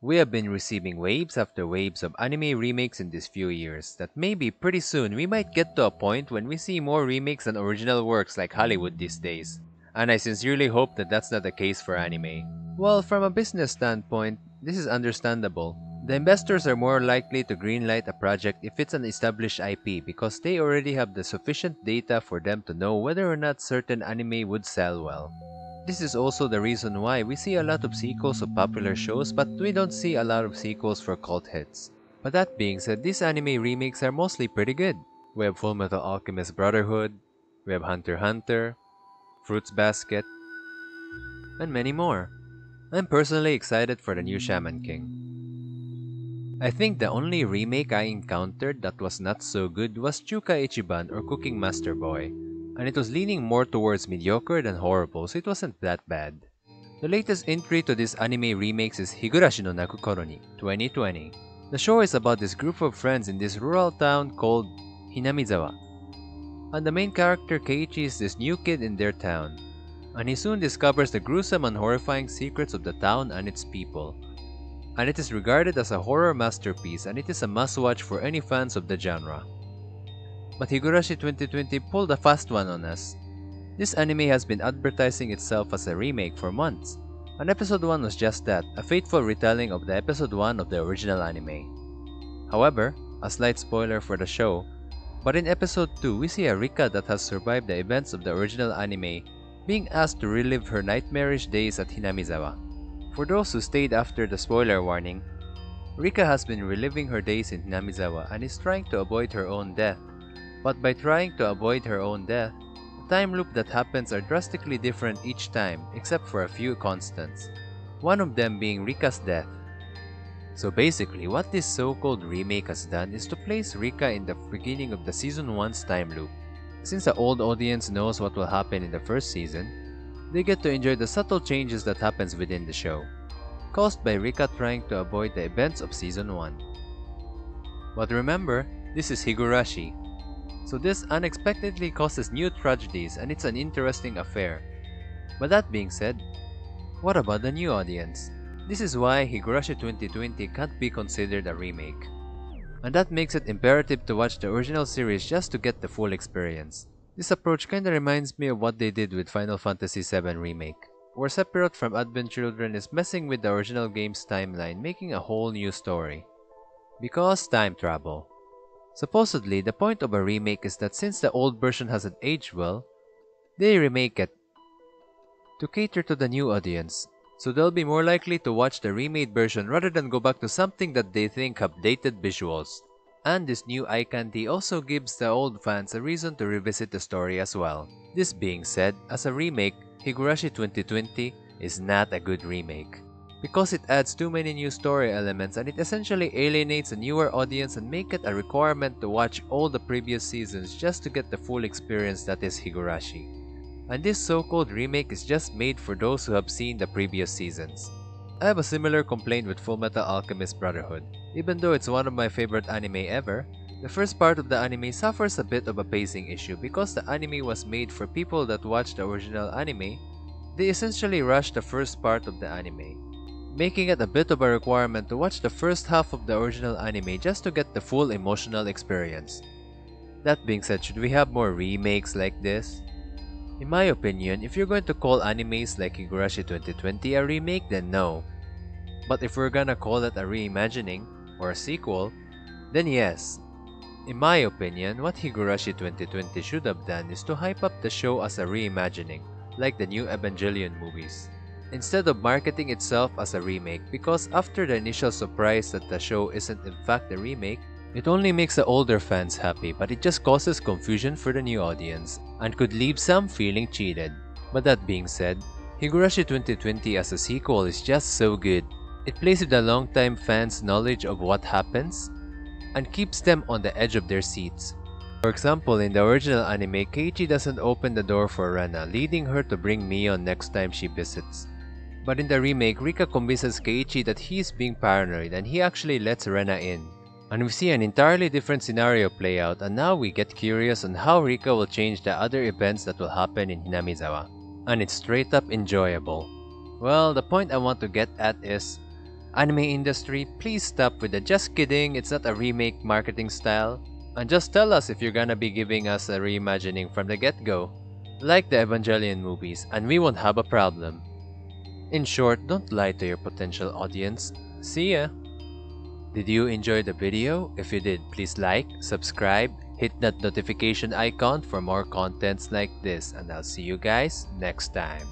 We have been receiving waves after waves of anime remakes in these few years that maybe pretty soon we might get to a point when we see more remakes than original works like Hollywood these days. And I sincerely hope that that's not the case for anime. Well, from a business standpoint, this is understandable. The investors are more likely to greenlight a project if it's an established IP because they already have the sufficient data for them to know whether or not certain anime would sell well. This is also the reason why we see a lot of sequels of popular shows but we don't see a lot of sequels for cult hits. But that being said, these anime remakes are mostly pretty good. We have Fullmetal Alchemist Brotherhood, we have Hunter x Hunter, Fruits Basket, and many more. I'm personally excited for the new Shaman King. I think the only remake I encountered that was not so good was Chuka Ichiban or Cooking Master Boy, and it was leaning more towards mediocre than horrible, so it wasn't that bad. The latest entry to this anime remakes is Higurashi no naku 2020. The show is about this group of friends in this rural town called Hinamizawa, and the main character Keiichi is this new kid in their town, and he soon discovers the gruesome and horrifying secrets of the town and its people. And it is regarded as a horror masterpiece and it is a must-watch for any fans of the genre. But Higurashi 2020 pulled a fast one on us. This anime has been advertising itself as a remake for months, and episode 1 was just that, a faithful retelling of the episode 1 of the original anime. However, a slight spoiler for the show, but in episode 2 we see a Rika that has survived the events of the original anime being asked to relive her nightmarish days at Hinamizawa. For those who stayed after the spoiler warning, Rika has been reliving her days in Hinamizawa and is trying to avoid her own death. But by trying to avoid her own death, the time loop that happens are drastically different each time except for a few constants, one of them being Rika's death. So basically, what this so-called remake has done is to place Rika in the beginning of the season 1's time loop. Since the old audience knows what will happen in the first season, they get to enjoy the subtle changes that happens within the show, caused by Rika trying to avoid the events of Season 1. But remember, this is Higurashi, so this unexpectedly causes new tragedies and it's an interesting affair. But that being said, what about the new audience? This is why Higurashi 2020 can't be considered a remake. And that makes it imperative to watch the original series just to get the full experience. This approach kinda reminds me of what they did with Final Fantasy VII Remake, where Sephiroth from Advent Children is messing with the original game's timeline, making a whole new story. Because time travel. Supposedly, the point of a remake is that since the old version hasn't aged well, they remake it to cater to the new audience, so they'll be more likely to watch the remade version rather than go back to something that they think have dated visuals. And this new eye candy also gives the old fans a reason to revisit the story as well. This being said, as a remake, Higurashi 2020 is not a good remake, because it adds too many new story elements and it essentially alienates a newer audience and make it a requirement to watch all the previous seasons just to get the full experience that is Higurashi. And this so-called remake is just made for those who have seen the previous seasons. I have a similar complaint with Fullmetal Alchemist Brotherhood. Even though it's one of my favorite anime ever, the first part of the anime suffers a bit of a pacing issue because the anime was made for people that watched the original anime. They essentially rushed the first part of the anime, making it a bit of a requirement to watch the first half of the original anime just to get the full emotional experience. That being said, should we have more remakes like this? In my opinion, if you're going to call animes like Higurashi 2020 a remake, then no. But if we're gonna call it a reimagining, or a sequel, then yes. In my opinion, what Higurashi 2020 should have done is to hype up the show as a reimagining, like the new Evangelion movies, instead of marketing itself as a remake, because after the initial surprise that the show isn't in fact a remake, it only makes the older fans happy, but it just causes confusion for the new audience, and could leave some feeling cheated. But that being said, Higurashi 2020 as a sequel is just so good. It plays with the longtime fans' knowledge of what happens, and keeps them on the edge of their seats. For example, in the original anime, Keiichi doesn't open the door for Rena, leading her to bring Mion next time she visits. But in the remake, Rika convinces Keiichi that he is being paranoid and he actually lets Rena in. And we see an entirely different scenario play out, and now we get curious on how Rika will change the other events that will happen in Hinamizawa. And it's straight up enjoyable. Well, the point I want to get at is, Anime industry, please stop with the just kidding, it's not a remake marketing style. And just tell us if you're gonna be giving us a reimagining from the get-go. Like the Evangelion movies, and we won't have a problem. In short, don't lie to your potential audience. See ya! Did you enjoy the video? If you did, please like, subscribe, hit that notification icon for more contents like this, and I'll see you guys next time.